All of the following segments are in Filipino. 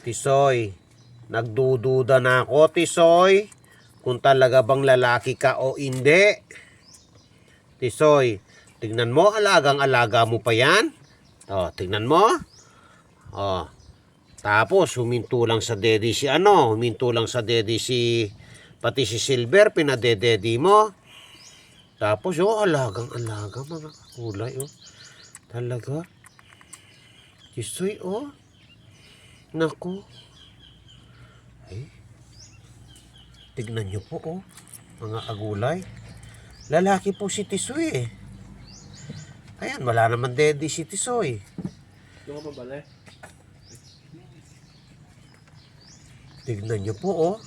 Tisoy, nagdududa na ako, Tisoy, kung talaga bang lalaki ka o hindi. Tisoy, tignan mo, alagang-alaga mo pa yan. O, tignan mo. O, tapos huminto lang sa daddy si huminto lang sa daddy si, pati si Silver, pinadededi mo. Tapos, alagang-alaga, mga kulay, Talaga. Tisoy, Naku. Ay. Tignan nyo po, mga agulay. Lalaki po si Tisoy, Ayan, wala naman daddy si Tisoy. Doon ka pabalik. Tignan nyo po,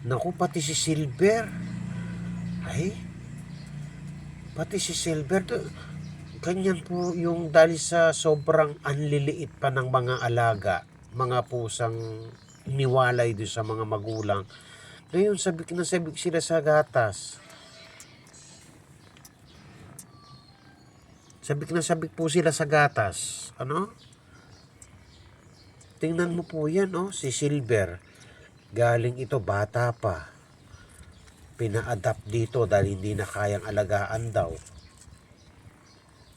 Naku, pati si Silver. Ay. Pati si Silver. Ganyan po yung dahil sa sobrang anliliit pa ng mga alaga. Mga pusang niwalay doon sa mga magulang. Ngayon, sabik na sabik sila sa gatas. Sabik na sabik po sila sa gatas. Tingnan mo po yan, si Silver. Galing ito, bata pa. Pina-adapt dito dahil hindi na kayang alagaan daw.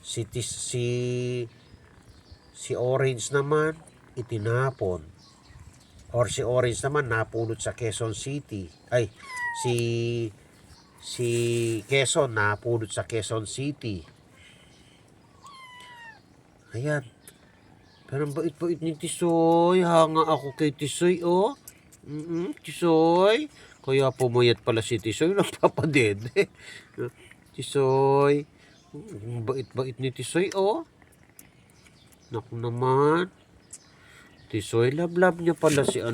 Si Orange naman, itinapon. Or si Orange naman, napulot sa Quezon City. Ay, si Quezon, napulot sa Quezon City. Ayan. Pero ang bait-bait ni Tisoy. Hanga ako kay Tisoy, Tisoy. Kaya pumayat pala si Tisoy. Nagpapadede. Tisoy. Ang bait-bait ni Tisoy, Naku naman. Tisoy, love niya pala si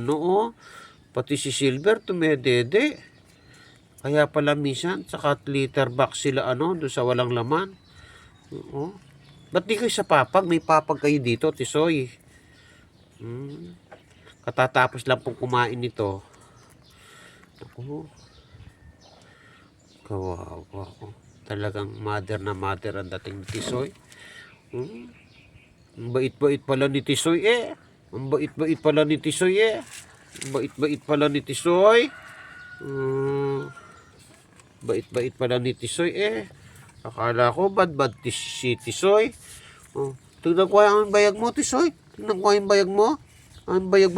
Pati si Silver, tumedede. Kaya pala minsan, saka litter box sila, doon sa walang laman. Ba't di kayo sa papag? May papag kayo dito, Tisoy. Katatapos lang pong kumain nito. Naku. Kawawa ko. Talagang mother na mother ang dating ni Tisoy. Ang bait-bait pala ni Tisoy, Ang bait-bait pala ni Tisoy, Ang bait-bait pala ni Tisoy. Bait-bait pala ni Tisoy, Akala ko bad si Tisoy. Tignan ko ang bayag mo, Tisoy. Tignan ko ang bayag mo. Ang bayag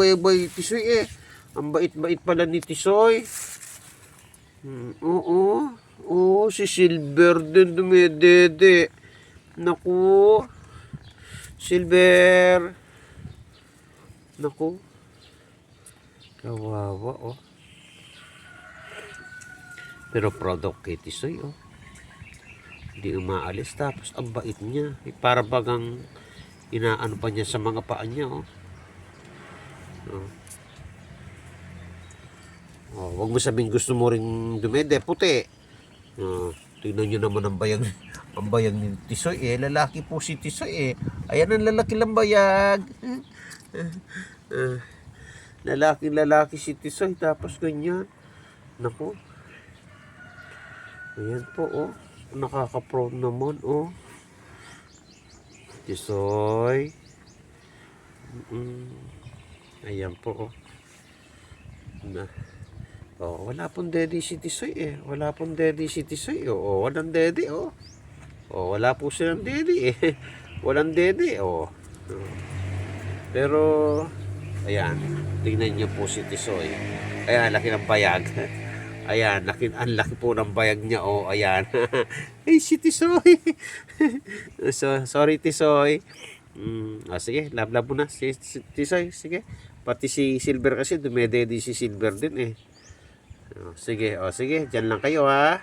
Tisoy, Ang bait-bait pala ni Tisoy. Oo, si Silver din dumedede. Naku. Silver. Naku. Kawawa, Pero proud ako kay Tisoy, Hindi umaalis. Tapos ang bait niya. Para bagang inaano pa niya sa mga paa niya, wag mo sabing gusto mo ring dumede, puti. Tingnan nyo naman ang bayag. Ang bayag ni Tisoy, Lalaki po si Tisoy, Ayan ang lalaki lang bayag. Lalaki si Tisoy. Tapos ganyan. Naku. Ayan po, Nakaka-proud naman, Tisoy. Ayan po, wala pong daddy si Tisoy, Wala pong daddy si Tisoy, walang daddy, wala po silang daddy, Walang daddy, Pero, ayan, tingnan niyo po si Tisoy. Ayan, laki ng bayag. Ayan, ang laki po ng bayag niya, ayan. Ay, si Tisoy. Sorry, Tisoy. Sige, love mo na si Tisoy, sige. Pati si Silver kasi dumedede si Silver din, sige, sige, dyan lang kayo, ha.